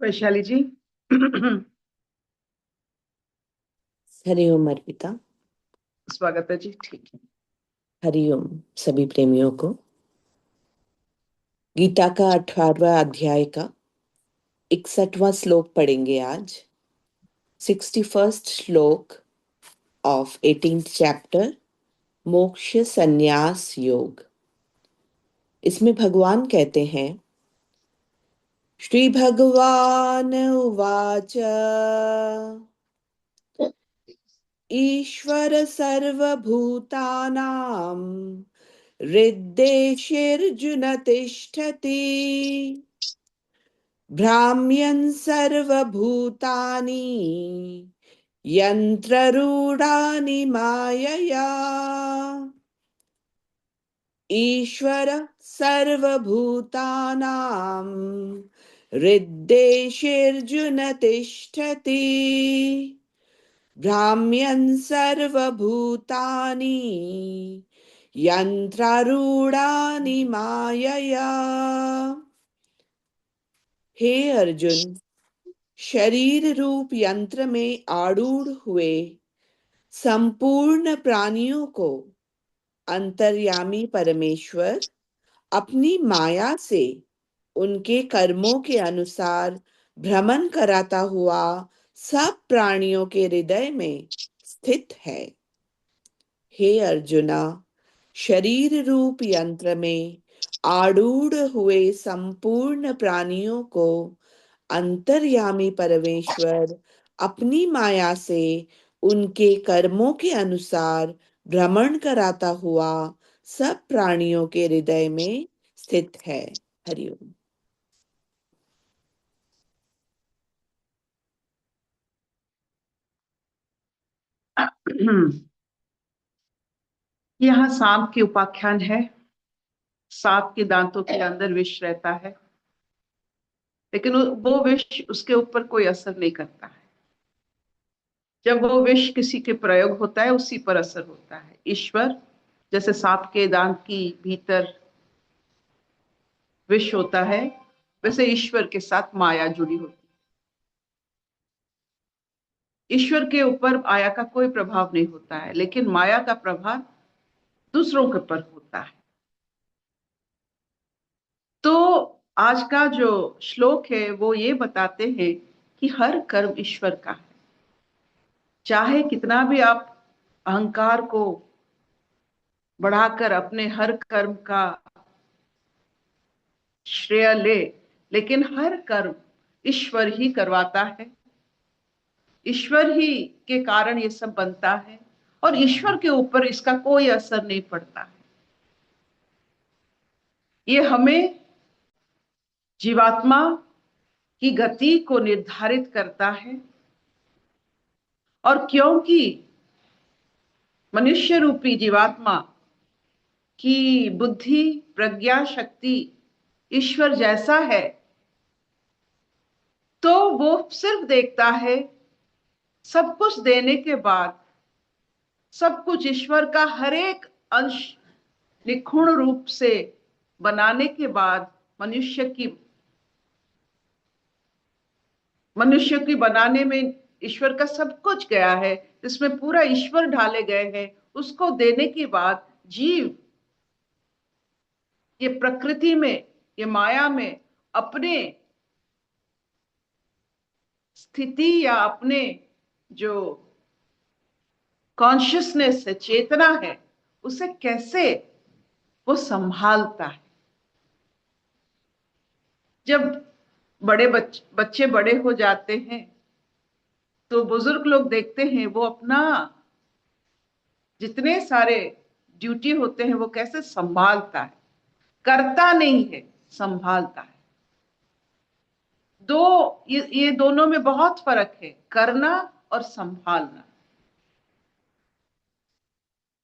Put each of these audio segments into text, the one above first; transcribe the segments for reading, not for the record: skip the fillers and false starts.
वैशाली जी। हरिओम अर्पिता। स्वागत है जी। ठीक है। हरिओम सभी प्रेमियों को। गीता का 18वां अध्याय का 61वां श्लोक पढ़ेंगे आज। 61st श्लोक ऑफ 18th चैप्टर, मोक्ष संन्यास योग। इसमें भगवान कहते हैं, श्री भगवान उवाच, ईश्वर सर्वभूतानां हृद्देशेऽर्जुन तिष्ठति, भ्राम्यन् सर्वभूतानि यन्त्ररूढानि मायया। ईश्वर सर्वभूतानां हृद्देशेऽर्जुन तिष्ठति, भ्राम्यन् सर्वभूतानि यन्त्रारूढानि मायया। हे अर्जुन, शरीर रूप यंत्र में आरूढ़ हुए संपूर्ण प्राणियों को अंतर्यामी परमेश्वर अपनी माया से उनके कर्मों के अनुसार भ्रमण कराता हुआ सब प्राणियों के हृदय में स्थित है। हे अर्जुना, शरीर रूप यंत्र में आरूढ़ हुए संपूर्ण प्राणियों को अंतर्यामी परमेश्वर अपनी माया से उनके कर्मों के अनुसार भ्रमण कराता हुआ सब प्राणियों के हृदय में स्थित है। हरिओम। यहाँ सांप की उपाख्यान है। सांप के दांतों के अंदर विष रहता है, लेकिन वो विष उसके ऊपर कोई असर नहीं करता है। जब वो विष किसी के प्रयोग होता है, उसी पर असर होता है। ईश्वर जैसे सांप के दांत की भीतर विष होता है, वैसे ईश्वर के साथ माया जुड़ी होती ईश्वर के ऊपर माया का कोई प्रभाव नहीं होता है, लेकिन माया का प्रभाव दूसरों के ऊपर होता है। तो आज का जो श्लोक है वो ये बताते हैं कि हर कर्म ईश्वर का है। चाहे कितना भी आप अहंकार को बढ़ाकर अपने हर कर्म का श्रेय ले, लेकिन हर कर्म ईश्वर ही करवाता है, ईश्वर ही के कारण ये सब बनता है, और ईश्वर के ऊपर इसका कोई असर नहीं पड़ता है। ये हमें जीवात्मा की गति को निर्धारित करता है, और क्योंकि मनुष्य रूपी जीवात्मा की बुद्धि, प्रज्ञा शक्ति ईश्वर जैसा है, तो वो सिर्फ देखता है, सब कुछ देने के बाद, सब कुछ ईश्वर का हर एक अंश निखुण रूप से बनाने के बाद मनुष्य की बनाने में ईश्वर का सब कुछ गया है, इसमें पूरा ईश्वर ढाले गए हैं। उसको देने के बाद जीव ये प्रकृति में, ये माया में अपने स्थिति या अपने जो कॉन्शियसनेस है, चेतना है, उसे कैसे वो संभालता है। जब बच्चे बड़े हो जाते हैं तो बुजुर्ग लोग देखते हैं वो अपना जितने सारे ड्यूटी होते हैं वो कैसे संभालता है, करता नहीं है, संभालता है। ये दोनों में बहुत फर्क है, करना और संभालना।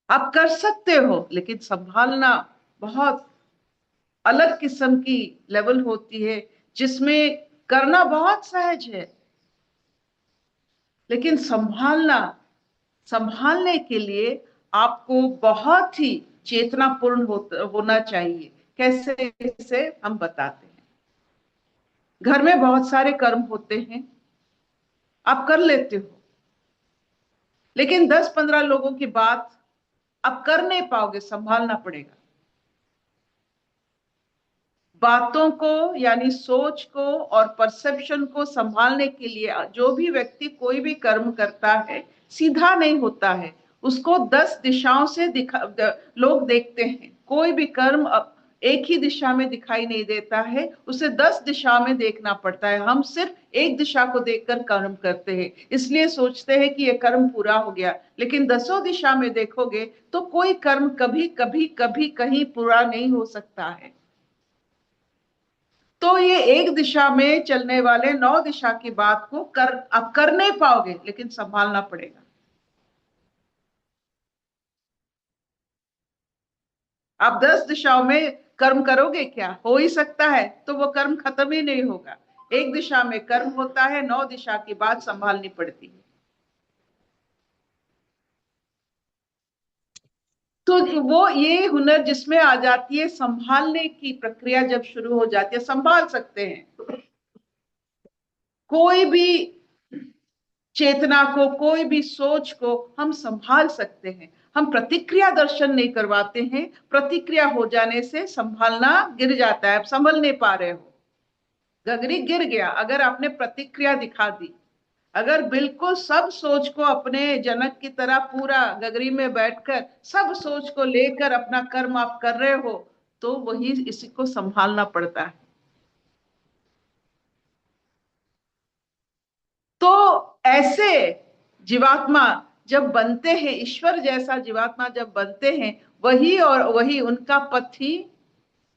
आप कर सकते हो, लेकिन संभालना बहुत अलग किस्म की लेवल होती है, जिसमें करना बहुत सहज है, लेकिन संभालने के लिए आपको बहुत ही चेतनापूर्ण होना चाहिए। कैसे, इसे हम बताते हैं। घर में बहुत सारे कर्म होते हैं, आप कर लेते हो, लेकिन 10-15 लोगों की बात आप कर नहीं पाओगे, संभालना पड़ेगा। बातों को यानी सोच को और परसेप्शन को संभालने के लिए जो भी व्यक्ति कोई भी कर्म करता है, सीधा नहीं होता है, उसको 10 दिशाओं से लोग देखते हैं। कोई भी कर्म एक ही दिशा में दिखाई नहीं देता है, उसे 10 दिशा में देखना पड़ता है। हम सिर्फ एक दिशा को देखकर कर्म करते हैं, इसलिए सोचते हैं कि यह कर्म पूरा हो गया, लेकिन 10 दिशा में देखोगे तो कोई कर्म कभी कभी कभी कहीं पूरा नहीं हो सकता है। तो ये एक दिशा में चलने वाले 9 दिशा की बात को आप कर नहीं पाओगे, लेकिन संभालना पड़ेगा। आप 10 दिशाओं में कर्म करोगे क्या? हो ही सकता है, तो वो कर्म खत्म ही नहीं होगा। एक दिशा में कर्म होता है, 9 दिशा की बात संभालनी पड़ती है। तो वो ये हुनर जिसमें आ जाती है, संभालने की प्रक्रिया जब शुरू हो जाती है, संभाल सकते हैं कोई भी चेतना को, कोई भी सोच को हम संभाल सकते हैं। हम प्रतिक्रिया दर्शन नहीं करवाते हैं, प्रतिक्रिया हो जाने से संभालना गिर जाता है, आप संभल नहीं पा रहे हो। गगरी गिर गया अगर आपने प्रतिक्रिया दिखा दी। अगर बिल्कुल सब सोच को अपने जनक की तरह पूरा गगरी में बैठकर सब सोच को लेकर अपना कर्म आप कर रहे हो, तो वही इसी को संभालना पड़ता है। तो ऐसे जीवात्मा जब बनते हैं, ईश्वर जैसा जीवात्मा जब बनते हैं, वही उनका पथ ही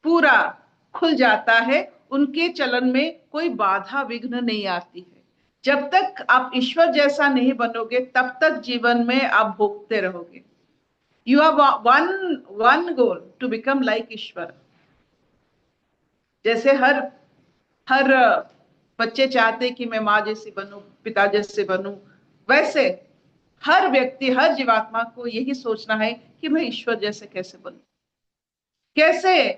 पूरा खुल जाता है, उनके चलन में कोई बाधा विघ्न नहीं आती है। जब तक आप ईश्वर जैसा नहीं बनोगे, तब तक जीवन में आप भोगते रहोगे। You have one goal to become like ईश्वर। जैसे हर हर बच्चे चाहते हैं कि मैं माँ जैसी बनूं, पिता जैसे बनूं, वैसे हर व्यक्ति, हर जीवात्मा को यही सोचना है कि मैं ईश्वर जैसे कैसे बनूं, कैसे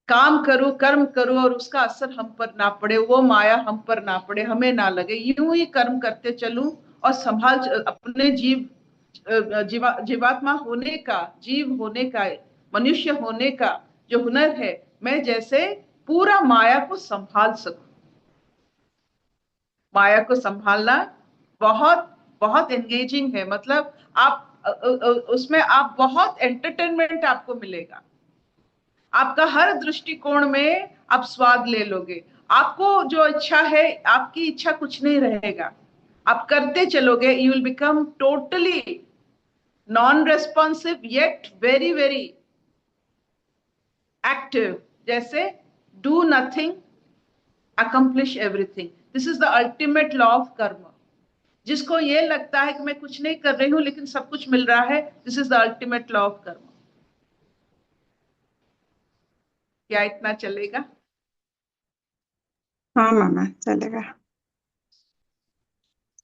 काम करो, कर्म करो और उसका असर हम पर ना पड़े, वो माया हम पर ना पड़े, हमें ना लगे, यूं ही कर्म करते चलूं और अपने जीवात्मा होने का, जीव होने का, मनुष्य होने का जो हुनर है, मैं जैसे पूरा माया को संभाल सकूं। माया को संभालना बहुत बहुत एंगेजिंग है। मतलब आप उसमें आप बहुत एंटरटेनमेंट आपको मिलेगा। आपका हर दृष्टिकोण में आप स्वाद ले लोगे। आपको जो इच्छा है, आपकी इच्छा कुछ नहीं रहेगा, आप करते चलोगे। You will become totally non responsive yet very very active. जैसे do nothing, accomplish everything. This is the ultimate law of karma. जिसको ये लगता है कि मैं कुछ नहीं कर रही हूं लेकिन सब कुछ मिल रहा है, this is the ultimate law of कर्म। क्या इतना चलेगा? हाँ मामा, चलेगा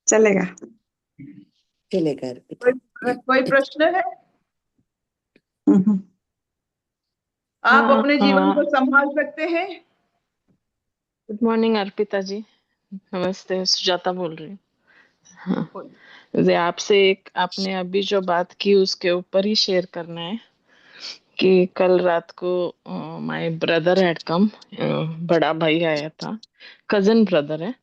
चलेगा। चलेगा अर्पिता। कोई प्रश्न है? हम्म। आप अपने जीवन हाँ, को संभाल सकते हैं? गुड मॉर्निंग अर्पिता जी। नमस्ते, सुजाता बोल रही हूँ। हाँ, मुझे आपसे एक, आपने अभी जो बात की उसके ऊपर ही शेयर करना है कि कल रात को माय ब्रदर हैड कम, बड़ा भाई आया था, कजन ब्रदर है,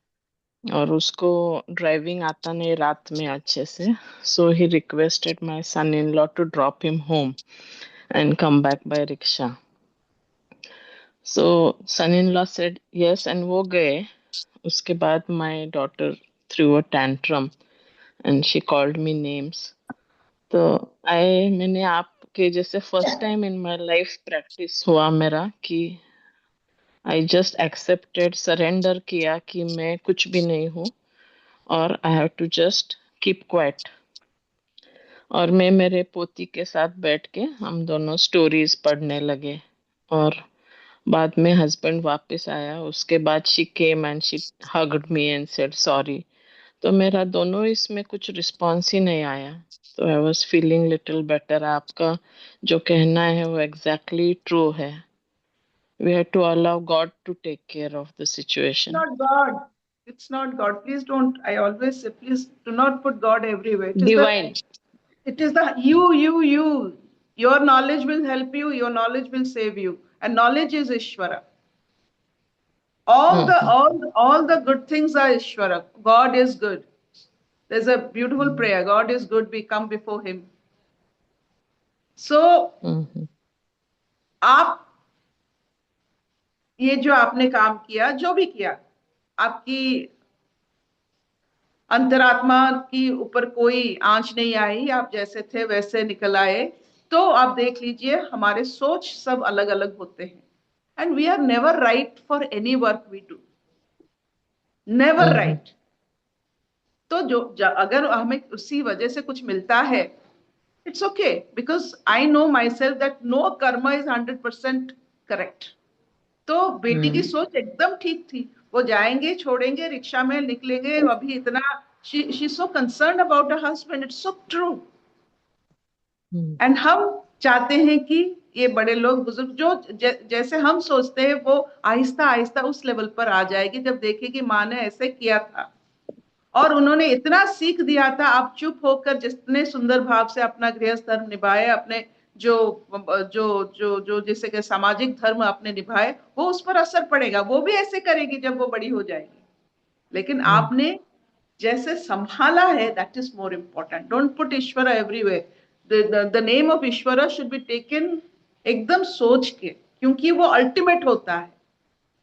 और उसको ड्राइविंग आता नहीं रात में अच्छे से, so he requested my son in law to drop him home and come back by rickshaw. So son in law said yes and वो गए। उसके बाद my daughter threw a tantrum and she called me names. तो मैंने आपके जैसे first time in my life practice हुआ मेरा कि आई जस्ट एक्सेप्टेड, सरेंडर किया कि मैं कुछ भी नहीं हूँ और I have to just keep quiet. और मैं मेरे पोती के साथ बैठ के हम दोनों स्टोरीज पढ़ने लगे। और बाद में हस्बैंड वापस आया, उसके बाद she came and she hugged me and said sorry. तो मेरा दोनों इसमें कुछ रिस्पॉन्स ही नहीं आया। तो I was feeling little better. आपका जो कहना है वो एग्जैक्टली ट्रू है। We have to allow God to take care of the situation. Not God. It's not God. Please don't. I always say, please do not put God everywhere. Divine. It is the you. Your knowledge will help you. Your knowledge will save you. And knowledge is Ishvara. All the good things are Ishvara. God is good. There's a beautiful prayer. God is good. We come before Him. So आप ये जो आपने काम किया, जो भी किया, आपकी अंतरात्मा की ऊपर कोई आंच नहीं आई, आप जैसे थे वैसे निकल आए। तो आप देख लीजिए, हमारे सोच सब अलग अलग होते हैं। And we are never right for any work we do, never right. तो अगर हमें उसी वजह से कुछ मिलता है, it's okay, because I know myself that no karma is 100% correct. तो बेटी की सोच एकदम ठीक थी। वो जाएंगे, छोड़ेंगे, रिक्शा में निकलेंगे, अभी इतना she so concern about a husband, it's so true. And हम चाहते हैं कि ये बड़े लोग, बुजुर्ग, जो जैसे हम सोचते हैं, वो आहिस्ता आहिस्ता उस लेवल पर आ जाएगी जब देखेगी माँ ने ऐसे किया था और उन्होंने इतना सीख दिया था। आप चुप होकर जितने सुंदर भाव से अपना गृहस्थ धर्म निभाए, अपने जो जो जो जो जैसे कि सामाजिक धर्म अपने निभाए, वो उस पर असर पड़ेगा। वो भी ऐसे करेगी जब वो बड़ी हो जाएगी। लेकिन आपने जैसे संभाला है, that is more important. Don't put Ishwar everywhere. The name of Ishwar should be taken एकदम सोच के, क्योंकि वो अल्टीमेट होता है।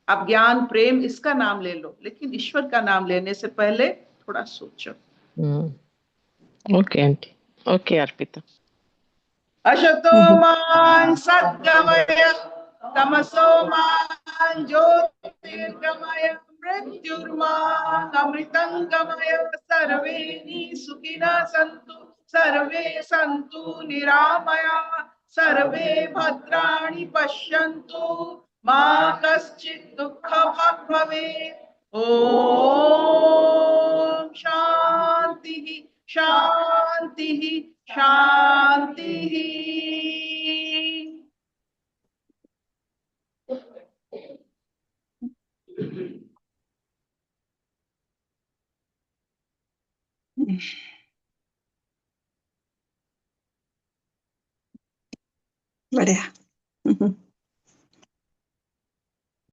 आप ज्ञान, प्रेम, इसका नाम ले लो, लेकिन ईश्वर का नाम लेने से पहले थोड़ा सोचो। Okay aunty, okay Arpita. अशतो मां सद्गमय, तमसो मां ज्योतिर्गमय, मृत्युर्मां अमृतंगमय। सर्वे सुखिनः सन्तु, सर्वे सन्तु निरामया, सर्वे भद्राणि पश्यन्तु, मा कश्चित् दुःखभाग् भवेत्। ओम शांति शांति शांति। बढ़िया।